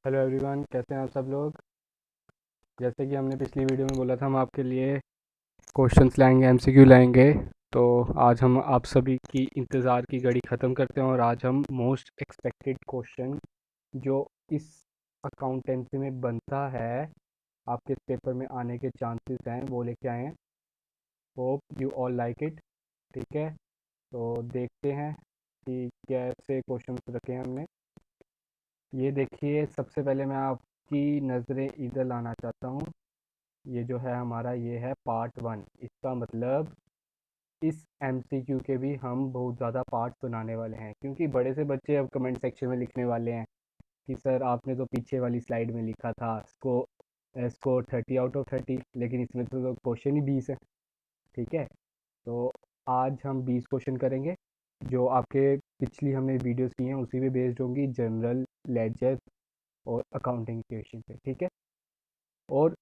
Hello everyone, कैसे हैं आप सब लोग। जैसे कि हमने पिछली वीडियो में बोला था, हम आपके लिए क्वेश्चंस लाएंगे, एमसीक्यू लाएंगे। तो आज हम आप सभी की इंतज़ार की घड़ी ख़त्म करते हैं और आज हम मोस्ट एक्सपेक्टेड क्वेश्चन जो इस अकाउंटेंसी में बनता है, आपके पेपर में आने के चांसेस हैं, वो लेके आए हैं। Hope you all like it. ठीक है, तो देखते हैं कि कैसे क्वेश्चंस रखे हैं हमने। ये देखिए, सबसे पहले मैं आपकी नज़रें इधर लाना चाहता हूँ। ये जो है हमारा, ये है पार्ट 1। इसका मतलब इस एमसीक्यू के भी हम बहुत ज़्यादा पार्ट्स बनाने वाले हैं, क्योंकि बड़े से बच्चे अब कमेंट सेक्शन में लिखने वाले हैं कि सर आपने तो पीछे वाली स्लाइड में लिखा था स्कोर 30 आउट ऑफ 30, लेकिन इसमें तो क्वेश्चन ही 20 है। ठीक है, तो आज हम 20 क्वेश्चन करेंगे जो आपके पिछली हमने वीडियोस की हैं उसी पे बेस्ड होंगी, जनरल, लेजर और अकाउंटिंग क्वेश्चन पे। ठीक है, और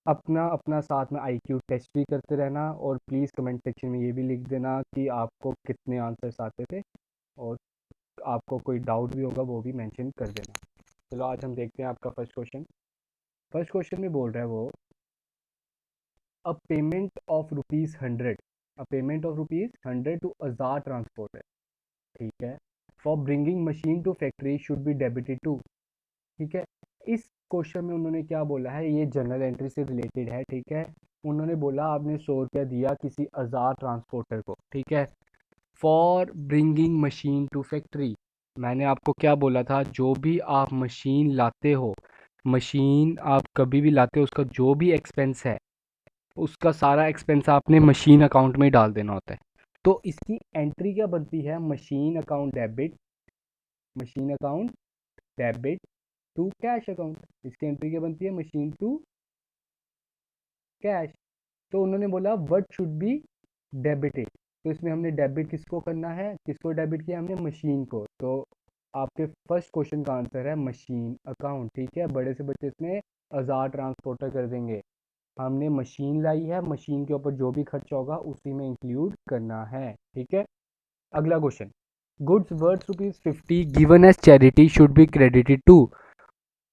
अपना अपना साथ में आईक्यू टेस्ट भी करते रहना, और प्लीज़ कमेंट सेक्शन में ये भी लिख देना कि आपको कितने आंसर्स आते थे, और आपको कोई डाउट भी होगा वो भी मेंशन कर देना। चलो आज हम देखते हैं आपका फर्स्ट क्वेश्चन। फर्स्ट क्वेश्चन में बोल रहा है वो, uh payment of ₹100, uh payment of ₹100 to Azad transporter. ठीक है, for bringing machine to factory should be debited to. ठीक है, इस क्वेश्चन में उन्होंने क्या बोला है, ये जनरल एंट्री से रिलेटेड है। ठीक है, उन्होंने बोला आपने 100 रुपया दिया किसी आज़ाद ट्रांसपोर्टर को। ठीक है, for bringing machine to factory. मैंने आपको क्या बोला था, जो भी आप मशीन लाते हो, मशीन आप कभी भी लाते हो, उसका जो भी एक्सपेंस है, उसका सारा एक्सपेंस आपने मशीन अकाउंट में डाल देना होता है। तो इसकी एंट्री क्या बनती है, machine account debit, machine account debit to cash account. इसकी एंट्री क्या बनती है, मशीन टू कैश। तो उन्होंने बोला व्हाट शुड बी डेबिटेड, तो इसमें हमने डेबिट किसको करना है, किसको डेबिट किया हमने, मशीन को। तो आपके फर्स्ट क्वेश्चन का आंसर है मशीन अकाउंट। ठीक है, बड़े से बच्चे इसमें आज़ाद ट्रांसपोर्टर कर देंगे। हमने मशीन लाई है, मशीन के ऊपर जो भी खर्चा होगा उसी में इंक्लूड करना है। ठीक है, अगला question, goods worth ₹50 given as charity should be credited to.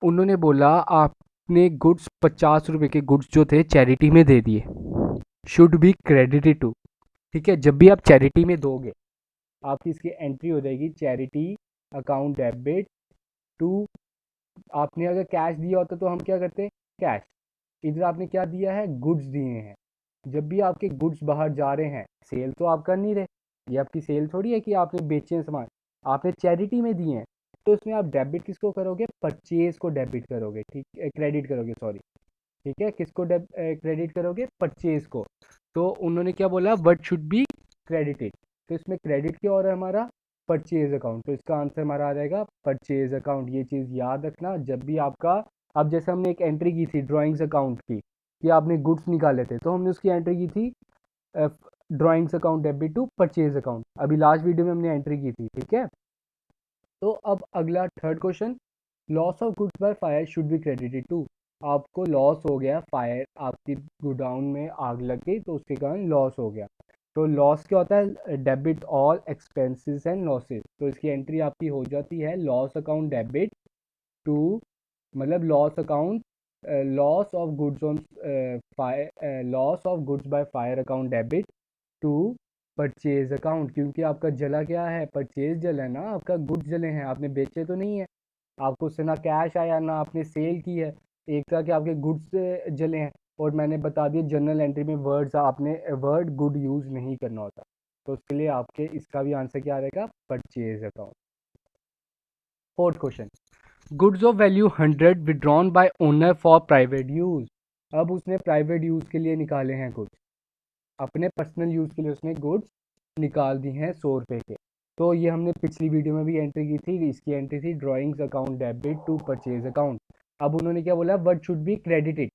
उन्होंने बोला आपने गुड्स, 50 रुपए के गुड्स जो थे चैरिटी में दे दिए, शुड बी क्रेडिटेड टू। ठीक है, जब भी आप चैरिटी में दोगे, आपकी इसकी एंट्री हो जाएगी चैरिटी अकाउंट डेबिट टू। आपने अगर कैश दिया होता तो हम क्या करते, कैश। इधर आपने क्या दिया है, गुड्स दिए हैं। जब भी आपके गुड्स बाहर जा रहे हैं, सेल तो आप कर नहीं रहे, ये आपकी सेल थोड़ी है कि आपने बेचे हैं सामान, आपने चैरिटी में दिए हैं। तो इसमें आप डेबिट किसको करोगे, परचेज को डेबिट करोगे। ठीक, क्रेडिट करोगे, सॉरी। ठीक है, किसको क्रेडिट करोगे, परचेज को। तो उन्होंने क्या बोला, व्हाट शुड बी क्रेडिटेड, तो इसमें क्रेडिट क्या हो रहा है हमारा, परचेज अकाउंट। तो इसका आंसर हमारा आ जाएगा परचेज अकाउंट। ये चीज़ याद रखना जब भी आपका, अब जैसे हमने एक एंट्री की थी ड्राइंग्स अकाउंट की, कि आपने गुड्स निकाले थे, तो हमने उसकी एंट्री की थी drawings account debit to purchase account. अभी लास्ट वीडियो में हमने एंट्री की थी। ठीक है, तो अब अगला third question, loss of goods by fire should be credited to. आपको लॉस हो गया, फायर, आपकी गोडाउन में आग लग गई तो उसके कारण लॉस हो गया। तो लॉस क्या होता है, debit all expenses and losses. तो इसकी एंट्री आपकी हो जाती है लॉस अकाउंट डेबिट टू, मतलब loss account, loss of goods on fire, loss of goods by fire account debit to purchase account. क्योंकि आपका जला क्या है, परचेज जला है ना, आपका गुड्स जले हैं, आपने बेचे तो नहीं है, आपको उससे ना कैश आया ना आपने सेल की है, एक तरह के आपके गुड्स जले हैं। और मैंने बता दिया जनरल एंट्री में वर्ड्स, आपने वर्ड गुड यूज़ नहीं करना होता। तो उसके लिए आपके इसका भी आंसर क्या रहेगा, purchase account. Fourth question, goods of value 100 withdrawn bye owner for private use. अब उसने प्राइवेट यूज़ के लिए निकाले हैं गुड्स, अपने पर्सनल यूज़ के लिए उसने गुड्स निकाल दी हैं 100 रुपये के। तो ये हमने पिछली वीडियो में भी एंट्री की थी, इसकी एंट्री थी drawings account debit to purchase account. अब उन्होंने क्या बोला, what should be credited,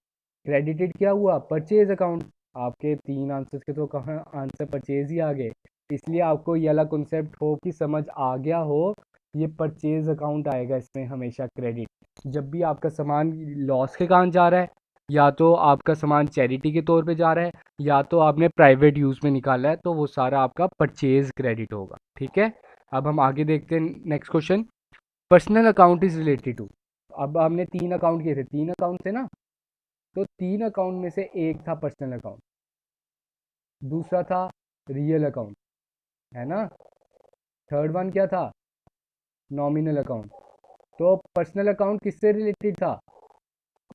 credited क्या हुआ, परचेज अकाउंट। आपके 3 आंसर्स के तो कहाँ आंसर परचेज ही आ गए। इसलिए आपको ये वाला कॉन्सेप्ट हो कि समझ आ गया हो, ये परचेज अकाउंट आएगा इसमें हमेशा क्रेडिट। जब भी आपका सामान लॉस के कारण जा रहा है, या तो आपका सामान चैरिटी के तौर पे जा रहा है, या तो आपने प्राइवेट यूज़ में निकाला है, तो वो सारा आपका परचेज क्रेडिट होगा। ठीक है, अब हम आगे देखते हैं next question, personal account is related to. अब हमने 3 अकाउंट किए थे, 3 अकाउंट थे ना, तो 3 अकाउंट में से एक था पर्सनल अकाउंट, दूसरा था रियल अकाउंट, है ना, थर्ड वन क्या था, नॉमिनल अकाउंट। तो पर्सनल अकाउंट किससे रिलेटेड था,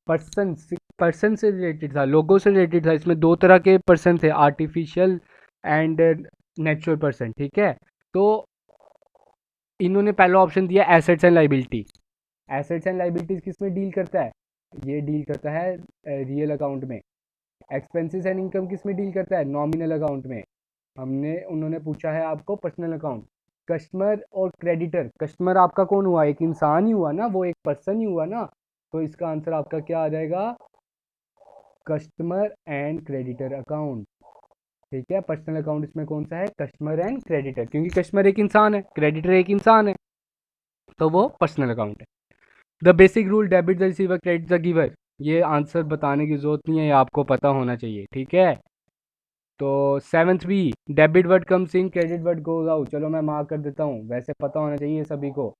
पर्सन पर्सन से रिलेटेड था, लोगों से रिलेटेड था। इसमें दो तरह के पर्सन थे, आर्टिफिशियल एंड नेचुरल पर्सन, ठीक है। तो इन्होंने पहला ऑप्शन दिया assets and liability. Assets and liabilities किस में डील करता है, ये डील करता है रियल अकाउंट में। एक्सपेंसेस एंड इनकम किस में डील करता है, नॉमिनल अकाउंट में। उन्होंने पूछा है आपको पर्सनल अकाउंट। कस्टमर और क्रेडिटर, कस्टमर आपका कौन हुआ, एक इंसान ही हुआ ना, वो एक पर्सन ही हुआ ना, तो इसका आंसर आपका क्या आ जाएगा, कस्टमर एंड क्रेडिटर अकाउंट। ठीक है, पर्सनल अकाउंट इसमें कौन सा है, कस्टमर एंड क्रेडिटर, क्योंकि कस्टमर एक इंसान है, क्रेडिटर एक इंसान है, तो वो पर्सनल अकाउंट है। The basic rule, debit the receiver credit the giver. ये आंसर बताने की जरूरत नहीं है, ये आपको पता होना चाहिए, ठीक है। तो seventh B, debit word comes in credit word goes out. चलो मैं मार्क कर देता हूँ, वैसे पता होना चाहिए सभी को।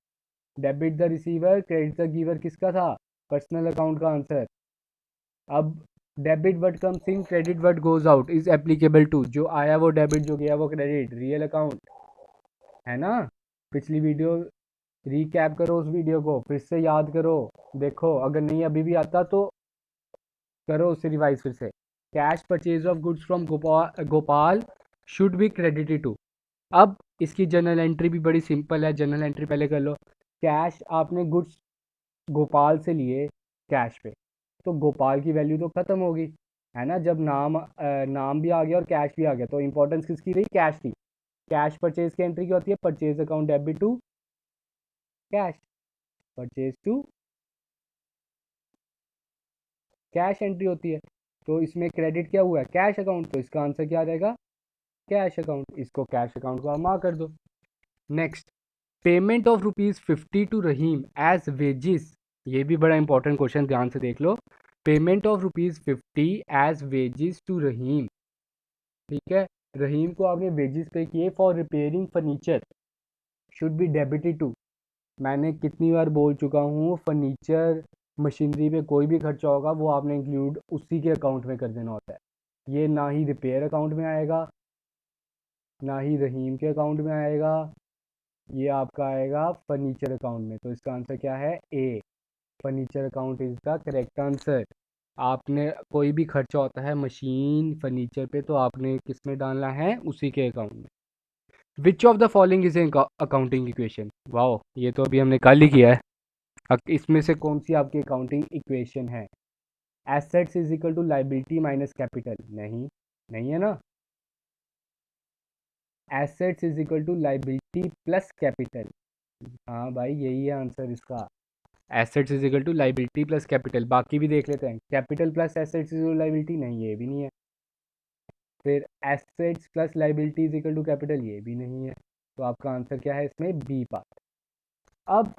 Debit the receiver credit the giver किसका था, पर्सनल अकाउंट का आंसर। अब debit word comes in credit word goes out is applicable to, जो आया वो डेबिट, जो गया वो क्रेडिट, रियल अकाउंट, है ना। पिछली वीडियो रीकैप करो, उस वीडियो को फिर से याद करो, देखो अगर नहीं अभी भी आता तो करो उसे रिवाइज फिर से। Cash purchase of goods from Gopal should be credited to. अब इसकी जर्नल एंट्री भी बड़ी सिंपल है, जर्नल एंट्री पहले कर लो। कैश आपने गुड्स गोपाल से लिए कैश पे, तो गोपाल की वैल्यू तो खत्म होगी, है ना। जब नाम भी आ गया और कैश भी आ गया, तो इंपॉर्टेंस किसकी रही, कैश की। कैश परचेज की एंट्री क्या होती है, purchase account debit to cash, purchase to cash entry होती है। तो इसमें क्रेडिट क्या हुआ है, कैश अकाउंट, तो इसका आंसर क्या आ जाएगा, कैश अकाउंट। इसको कैश अकाउंट को आप मार्क कर दो। Next, payment of ₹50 to Rahim as wages. ये भी बड़ा इंपॉर्टेंट क्वेश्चन, ध्यान से देख लो। Payment of ₹50 as wages to Rahim, ठीक है। रहीम को आपने वेजिस पे किए for repairing furniture, should be debited to. मैंने कितनी बार बोल चुका हूँ, फर्नीचर मशीनरी पे कोई भी खर्चा होगा वो आपने इंक्लूड उसी के अकाउंट में कर देना होता है। ये ना ही रिपेयर अकाउंट में आएगा, ना ही रहीम के अकाउंट में आएगा, ये आपका आएगा फर्नीचर अकाउंट में। तो इसका आंसर क्या है, A, furniture account is the correct answer. आपने कोई भी खर्चा होता है मशीन फर्नीचर पे, तो आपने किस में डालना है, उसी के अकाउंट में। विच of the following is an accounting equation, wow ये तो अभी हमने कल ही किया है। इसमें से कौन सी आपकी अकाउंटिंग इक्वेशन है, assets is equal to liability minus capital, नहीं, नहीं है ना। Assets is equal to liability plus capital, हाँ भाई यही है आंसर इसका। Assets is equal to liability plus capital. बाकी भी देख लेते हैं, capital plus assets is liability, नहीं ये भी नहीं है। फिर assets plus liability is equal to capital, ये भी नहीं है। तो आपका आंसर क्या है इसमें, बी पार्ट। अब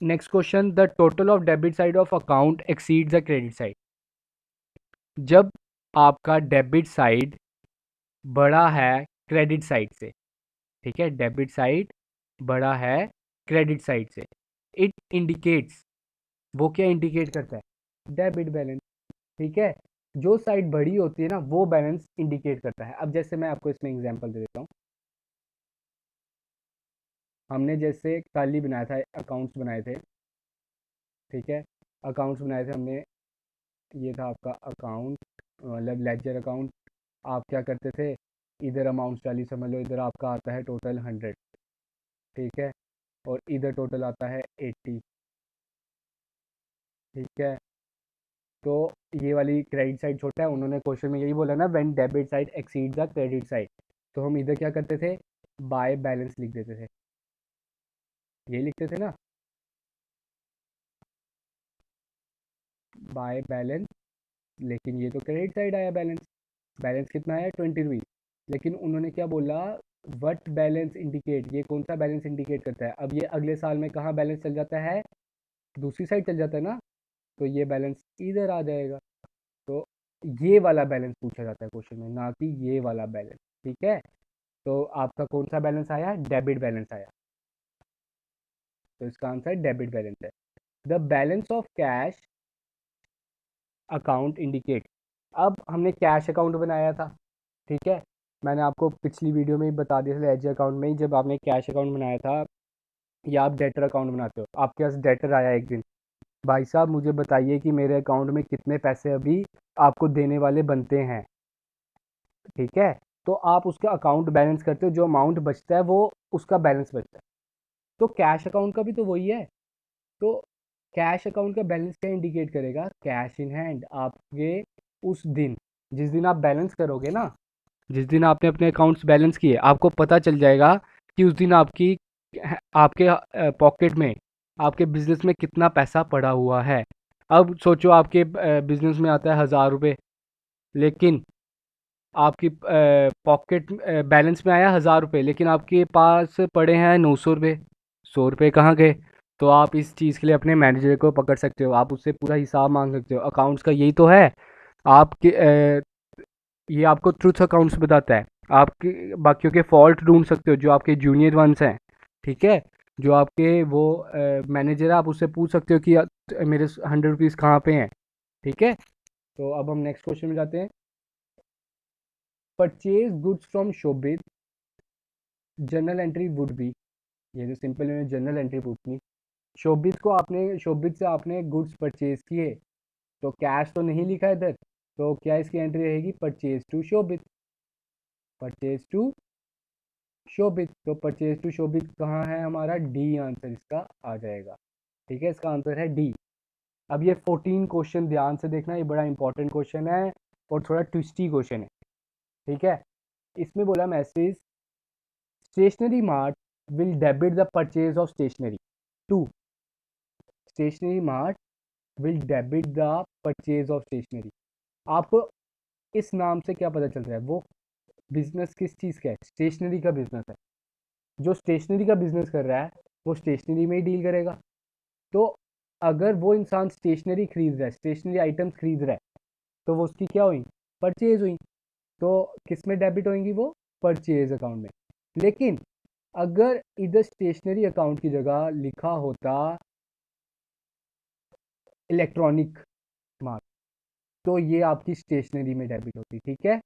next question, the total of debit side of account exceed the credit side. जब आपका डेबिट साइड बड़ा है क्रेडिट साइड से, ठीक है, डेबिट साइड बड़ा है क्रेडिट साइड से, इट इंडिकेट्स, वो क्या इंडिकेट करता है, डेबिट बैलेंस, ठीक है। जो साइड बड़ी होती है ना वो बैलेंस इंडिकेट करता है। अब जैसे मैं आपको इसमें एग्जांपल दे देता हूँ, हमने जैसे कल ही बनाया था, अकाउंट्स बनाए थे, ठीक है, अकाउंट्स बनाए थे हमने। ये था आपका अकाउंट, मतलब लेजर अकाउंट। आप क्या करते थे, इधर अमाउंट डाली, समझ लो इधर आपका आता है टोटल 100, ठीक है, और इधर टोटल आता है 80, ठीक है। तो ये वाली क्रेडिट साइड छोटा है, उन्होंने क्वेश्चन में यही बोला ना, when debit side exceed the credit side, तो हम इधर क्या करते थे, बाय बैलेंस लिख देते थे, ये लिखते थे ना, बाय बैलेंस। लेकिन ये तो क्रेडिट साइड आया बैलेंस, बैलेंस कितना आया, ₹20। लेकिन उन्होंने क्या बोला, वट बैलेंस इंडिकेट, ये कौन सा बैलेंस इंडिकेट करता है। अब ये अगले साल में कहाँ बैलेंस चल जाता है, दूसरी साइड चल जाता है ना, तो ये बैलेंस इधर आ जाएगा। तो ये वाला बैलेंस पूछा जाता है क्वेश्चन में, ना कि ये वाला बैलेंस, ठीक है। तो आपका कौन सा बैलेंस आया, डेबिट बैलेंस आया, तो इसका आंसर डेबिट बैलेंस है। The balance of cash account indicate. अब हमने कैश अकाउंट बनाया था, ठीक है, मैंने आपको पिछली वीडियो में ही बता दिया था, लेजर अकाउंट में ही, जब आपने कैश अकाउंट बनाया था या आप डेटर अकाउंट बनाते हो, आपके पास डेटर आया एक दिन, भाई साहब मुझे बताइए कि मेरे अकाउंट में कितने पैसे अभी आपको देने वाले बनते हैं, ठीक है, तो आप उसका अकाउंट बैलेंस करते हो, जो अमाउंट बचता है वो उसका बैलेंस बचता है। तो कैश अकाउंट का भी तो वही है। तो कैश अकाउंट का बैलेंस क्या इंडिकेट करेगा? कैश इन हैंड, आपके उस दिन, जिस दिन आप बैलेंस करोगे ना, जिस दिन आपने अपने अकाउंट्स बैलेंस किए, आपको पता चल जाएगा कि उस दिन आपकी आपके पॉकेट में, आपके बिजनेस में कितना पैसा पड़ा हुआ है। अब सोचो आपके बिजनेस में आता है 1000 रुपये, लेकिन आपकी पॉकेट बैलेंस में आया 1000 रुपये, लेकिन आपके पास पड़े हैं 900 रुपये। 100 रुपये कहाँ गए? तो आप इस चीज़ के लिए अपने मैनेजर को पकड़ सकते हो, आप उससे पूरा हिसाब मांग सकते हो। अकाउंट्स का यही तो है, आपके ये आपको ट्रूथ अकाउंट्स बताता है। आपके बाकियों के फॉल्ट ढूंढ सकते हो, जो आपके जूनियर वंस हैं, ठीक है, जो आपके वो मैनेजर है, आप उससे पूछ सकते हो कि मेरे 100 रुपीज़ कहाँ पे हैं, ठीक है। तो अब हम नेक्स्ट क्वेश्चन में जाते हैं। Purchase goods from Shobit, journal entry would be, ये जो सिंपल में जर्नल एंट्री पूछनी, शोबित से आपने गुड्स परचेज किए, तो कैश तो नहीं लिखा इधर, तो क्या इसकी एंट्री रहेगी? Purchase to Shobhit, purchase to शोभित। तो परचेज टू शोभित कहाँ है हमारा? डी आंसर इसका आ जाएगा, ठीक है, इसका आंसर है डी। अब ये 14 क्वेश्चन ध्यान से देखना, ये बड़ा इंपॉर्टेंट क्वेश्चन है और थोड़ा ट्विस्टी क्वेश्चन है, ठीक है। इसमें बोला message, stationery mart will debit the purchase of stationery to, stationery mart will debit the purchase of stationery. आपको इस नाम से क्या पता चल रहा है? वो बिजनेस किस चीज़ का है? स्टेशनरी का बिजनेस है। जो स्टेशनरी का बिजनेस कर रहा है वो स्टेशनरी में ही डील करेगा। तो अगर वो इंसान स्टेशनरी खरीद रहा है, स्टेशनरी आइटम्स खरीद रहा है, तो वो उसकी क्या हुई? परचेज हुई। तो किस में डेबिट होंगी वो? परचेज अकाउंट में। लेकिन अगर इधर स्टेशनरी अकाउंट की जगह लिखा होता इलेक्ट्रॉनिक मार्ट, तो ये आपकी स्टेशनरी में डेबिट होती, ठीक है।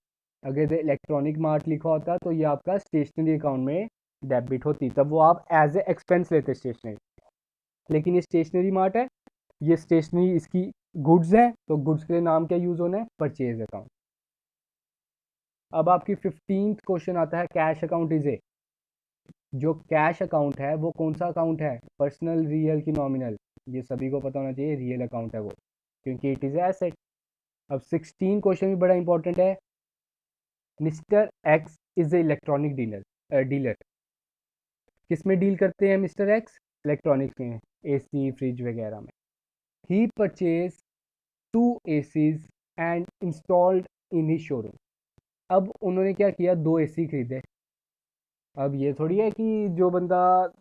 अगर इलेक्ट्रॉनिक मार्ट लिखा होता तो ये आपका स्टेशनरी अकाउंट में डेबिट होती, तब वो आप एज ए एक्सपेंस लेते स्टेशनरी। लेकिन ये स्टेशनरी मार्ट है, ये स्टेशनरी इसकी गुड्स है, तो गुड्स के लिए नाम क्या यूज़ होना है? Purchase account. अब आपकी 15th क्वेश्चन आता है, कैश अकाउंट इज ए, जो कैश अकाउंट है वो कौन सा अकाउंट है? पर्सनल, रियल की नॉमिनल? ये सभी को पता होना चाहिए, रियल अकाउंट है वो, क्योंकि इट इज़ एसेट। अब 16 क्वेश्चन भी बड़ा इंपॉर्टेंट है। Mister X is a electronic dealer, किस में डील करते हैं मिस्टर एक्स? इलेक्ट्रॉनिक्स में, एसी, फ्रिज वगैरह में। He purchase 2 ACs and installed in he showroom. अब उन्होंने क्या किया? 2 एसी खरीदे। अब ये थोड़ी है कि जो बंदा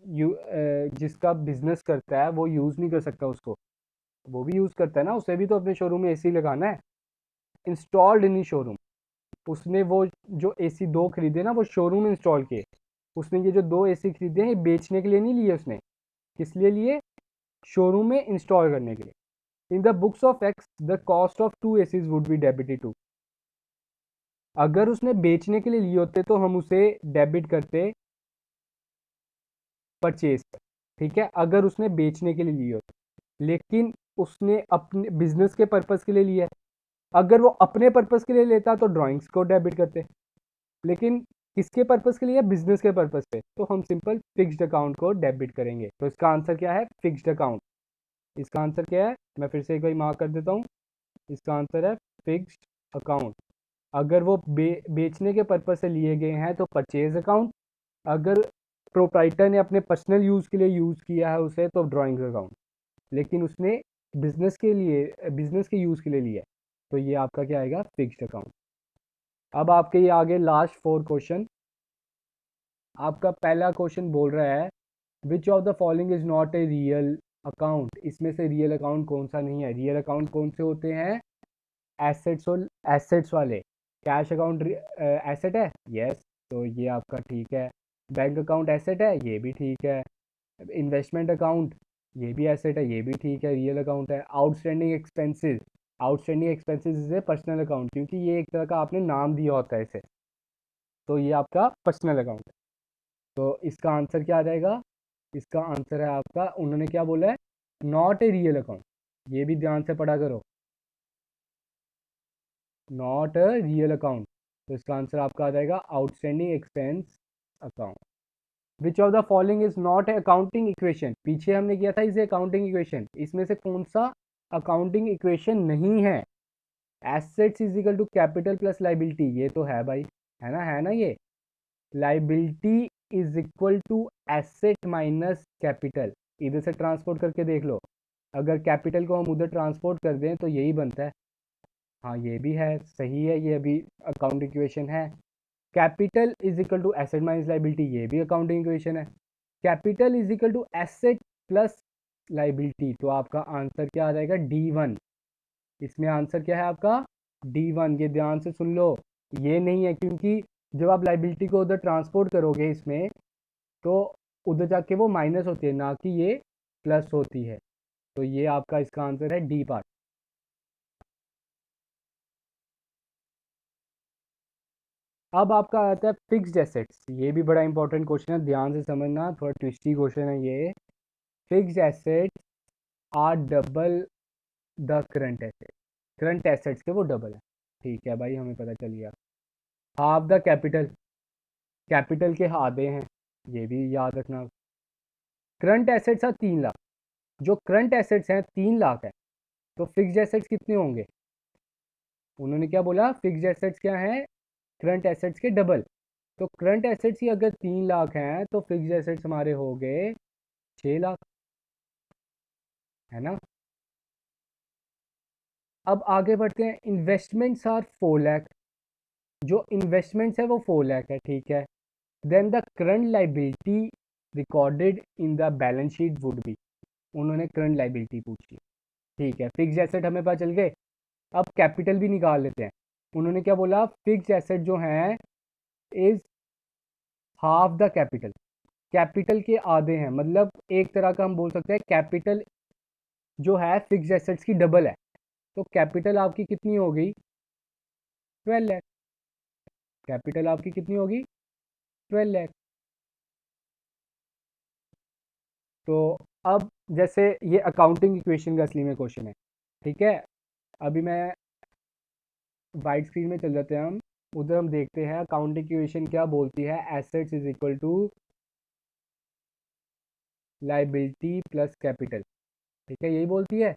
जिसका बिजनेस करता है वो यूज़ नहीं कर सकता उसको, वो भी यूज़ करता है ना, उसे भी तो अपने शोरूम में एसी लगाना है। इंस्टॉल्ड इन ही शोरूम, उसने वो जो एसी 2 खरीदे ना वो शोरूम में इंस्टॉल किए। उसने ये जो 2 एसी खरीदे हैं ये बेचने के लिए नहीं लिए उसने, किस लिए लिए? शोरूम में इंस्टॉल करने के लिए। In the books of X the cost of 2 ACs would be debited to. अगर उसने बेचने के लिए लिए होते तो हम उसे डेबिट करते परचेज पर, ठीक है, अगर उसने बेचने के लिए लिए होते। लेकिन उसने अपने बिजनेस के पर्पज़ के लिए लिया है। अगर वो अपने पर्पज़ के लिए लेता तो ड्राइंग्स को डेबिट करते, लेकिन किसके पर्पज़ के लिए? बिजनेस के पर्पज़ पे, तो हम सिंपल फिक्स्ड अकाउंट को डेबिट करेंगे। तो इसका आंसर क्या है? Fixed account. इसका आंसर क्या है? मैं फिर से एक बार मार्क कर देता हूँ, इसका आंसर है फिक्स्ड अकाउंट। अगर वो बेचने के पर्पज़ से लिए गए हैं तो परचेज अकाउंट, अगर प्रोप्राइटर ने अपने पर्सनल यूज़ के लिए यूज़ किया है उसे तो ड्राइंग अकाउंट, लेकिन उसने बिजनेस के यूज़ के लिए लिया है, तो ये आपका क्या आएगा? Fixed account. अब आपके ये आगे लास्ट 4 क्वेश्चन। आपका पहला क्वेश्चन बोल रहा है, विच of the following is not a real account. इसमें से रियल अकाउंट कौन सा नहीं है? रियल अकाउंट कौन से होते हैं? एसेट्स और एसेट्स वाले। कैश अकाउंट एसेट है, यस, तो ये आपका ठीक है। बैंक अकाउंट एसेट है, ये भी ठीक है। इन्वेस्टमेंट अकाउंट ये भी एसेट है, ये भी ठीक है, रियल अकाउंट है। Outstanding expenses, outstanding expenses is a personal account, क्योंकि ये एक तरह का आपने नाम दिया होता है इसे, तो ये आपका पर्सनल अकाउंट है। तो इसका आंसर क्या आ जाएगा? इसका आंसर है आपका, उन्होंने क्या बोला है, नॉट ए रियल अकाउंट। ये भी ध्यान से पढ़ा करो, नॉट अ रियल अकाउंट। तो इसका आंसर आपका आ जाएगा outstanding expense account. Which of the following is not a accounting equation, पीछे हमने किया था इसे अकाउंटिंग इक्वेशन, इसमें से कौन सा अकाउंटिंग इक्वेशन नहीं है? Assets is equal to capital plus liability, ये तो है भाई, है ना ये। Liability is equal to asset minus capital, इधर से ट्रांसपोर्ट करके देख लो, अगर कैपिटल को हम उधर ट्रांसपोर्ट कर दें तो यही बनता है। हाँ ये भी है, सही है, ये अभी अकाउंट इक्वेशन है। Capital is equal to asset minus liability, ये भी अकाउंटिंग इक्वेशन है। Capital is equal to asset plus liability, तो आपका आंसर क्या आ जाएगा? D1। इसमें आंसर क्या है आपका? D1। ये ध्यान से सुन लो, ये नहीं है, क्योंकि जब आप लाइबिलिटी को उधर ट्रांसपोर्ट करोगे इसमें, तो उधर जाके वो माइनस होती है, ना कि ये प्लस होती है। तो ये आपका इसका आंसर है डी पार्ट। अब आपका आता है फिक्स्ड एसेट्स, ये भी बड़ा इंपॉर्टेंट क्वेश्चन है, ध्यान से समझना, थोड़ा ट्विस्टी क्वेश्चन है ये। Fixed assets are double the current asset, current assets के वो डबल है, ठीक है भाई, हमें पता चल गया। हाफ द कैपिटल, कैपिटल के आधे हैं, ये भी याद रखना। करंट एसेट्स है 3 लाख, जो करंट एसेट्स हैं 3 लाख है, तो फिक्स्ड एसेट्स कितने होंगे? उन्होंने क्या बोला, फिक्स्ड एसेट्स क्या है? करंट एसेट्स के डबल। तो करंट एसेट्स ही अगर 3 लाख हैं तो फिक्स्ड एसेट्स हमारे हो गए 6 लाख, है ना। अब आगे बढ़ते हैं, इन्वेस्टमेंट्स आर 4 लाख, जो इन्वेस्टमेंट्स है वो 4 लाख है, ठीक है। Then the current liability recorded in the balance sheet would be, उन्होंने करंट लाइबिलिटी पूछी, ठीक है। फिक्स्ड एसेट हमें पता चल गए, अब कैपिटल भी निकाल लेते हैं। उन्होंने क्या बोला, फिक्स्ड एसेट जो है is half the capital, capital के आधे हैं, मतलब एक तरह का हम बोल सकते हैं कैपिटल जो है फिक्स्ड एसेट्स की डबल है। तो कैपिटल आपकी कितनी हो गई? 12 लाख। कैपिटल आपकी कितनी होगी? 12 लाख। तो अब जैसे ये अकाउंटिंग इक्वेशन का असली में क्वेश्चन है, ठीक है। अभी मैं वाइट स्क्रीन में चल जाते हैं हम, उधर हम देखते हैं अकाउंटिंग इक्वेशन क्या बोलती है। Assets is equal to liability plus capital, ठीक है, यही बोलती है।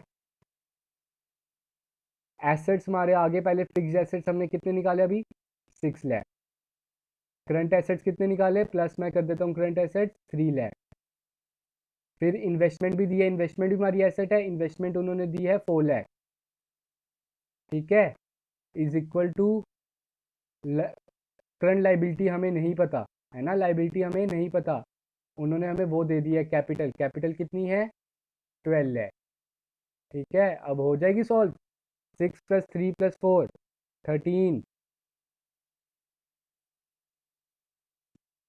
एसेट्स हमारे आगे, पहले फिक्स्ड एसेट्स हमने कितने निकाले अभी? 6 लाख। करंट एसेट्स कितने निकाले? प्लस मैं कर देता हूँ करंट एसेट्स 3 लाख। फिर इन्वेस्टमेंट भी दिया, इन्वेस्टमेंट भी हमारी एसेट है, इन्वेस्टमेंट उन्होंने दी है 4 लाख, ठीक है। Is equal to current liability हमें नहीं पता, है ना, लाइबिलिटी हमें नहीं पता, उन्होंने हमें वो दे दिया कैपिटल, कैपिटल कितनी है? 12 लाख, ठीक है। अब हो जाएगी solve, 6 + 3 + 4 13,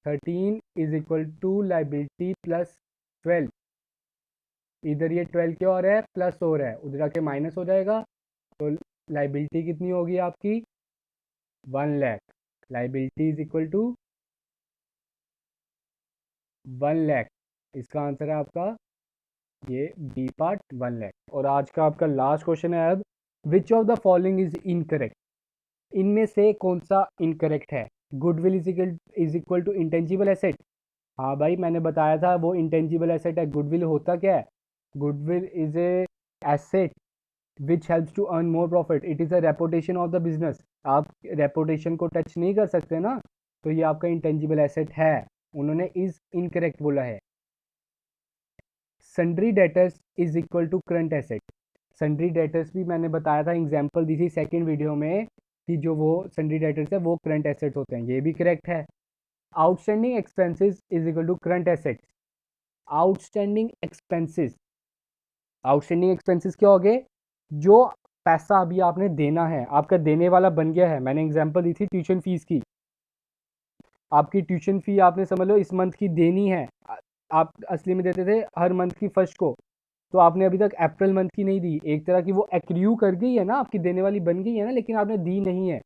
13 is equal to liability plus 12, इधर ये 12 क्या हो रहा है? प्लस हो रहा है, उधर आके माइनस हो जाएगा, तो लाइबिलिटी कितनी होगी आपकी? 1 lakh. Liability is equal to 1 lakh, इसका आंसर है आपका ये बी पार्ट, 1 लाख। और आज का आपका लास्ट क्वेश्चन है अब, which of the following is incorrect, इनमें से कौन सा इनकरेक्ट है? Goodwill is equal to intangible asset, हाँ भाई मैंने बताया था वो इंटेंजिबल एसेट है। गुडविल होता क्या है? Goodwill is a asset which helps to earn more profit, it is a reputation of the business, आप रेपुटेशन को टच नहीं कर सकते ना, तो ये आपका इंटेंजिबल एसेट है, उन्होंने इज इनकरेक्ट बोला है। Sundry debtors is equal to current asset, sundry debtors भी मैंने बताया था, एग्जाम्पल दी थी सेकेंड वीडियो में, कि जो वो सन्ड्री डेटर्स है वो करंट एसेट्स होते हैं, ये भी करेक्ट है। Outstanding expenses is equal to current assets, outstanding expenses, outstanding expenses क्या हो गए? जो पैसा अभी आपने देना है, आपका देने वाला बन गया है, मैंने एग्जांपल दी थी ट्यूशन फीस की, आपकी ट्यूशन फी आपने समझ लो इस मंथ की देनी है, आप असली में देते थे हर मंथ की फर्स्ट को, तो आपने अभी तक अप्रैल मंथ की नहीं दी, एक तरह की वो एक्रियू कर गई है ना, आपकी देने वाली बन गई है ना, लेकिन आपने दी नहीं है,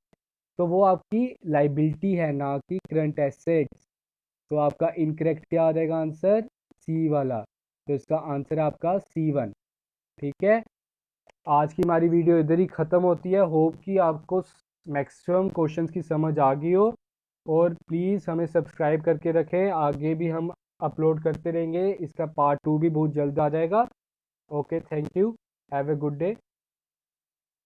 तो वो आपकी लाइबिलिटी है, ना कि करंट एसेट्स। तो आपका इनकरेक्ट क्या आ जाएगा आंसर, सी वाला। तो इसका आंसर है आपका C1। ठीक है, आज की हमारी वीडियो इधर ही ख़त्म होती है। होप कि आपको मैक्सिमम क्वेश्चंस की समझ आ गई हो, और प्लीज़ हमें सब्सक्राइब करके रखें, आगे भी हम अपलोड करते रहेंगे। इसका पार्ट 2 भी बहुत जल्द आ जाएगा। Okay, thank you, have a good day.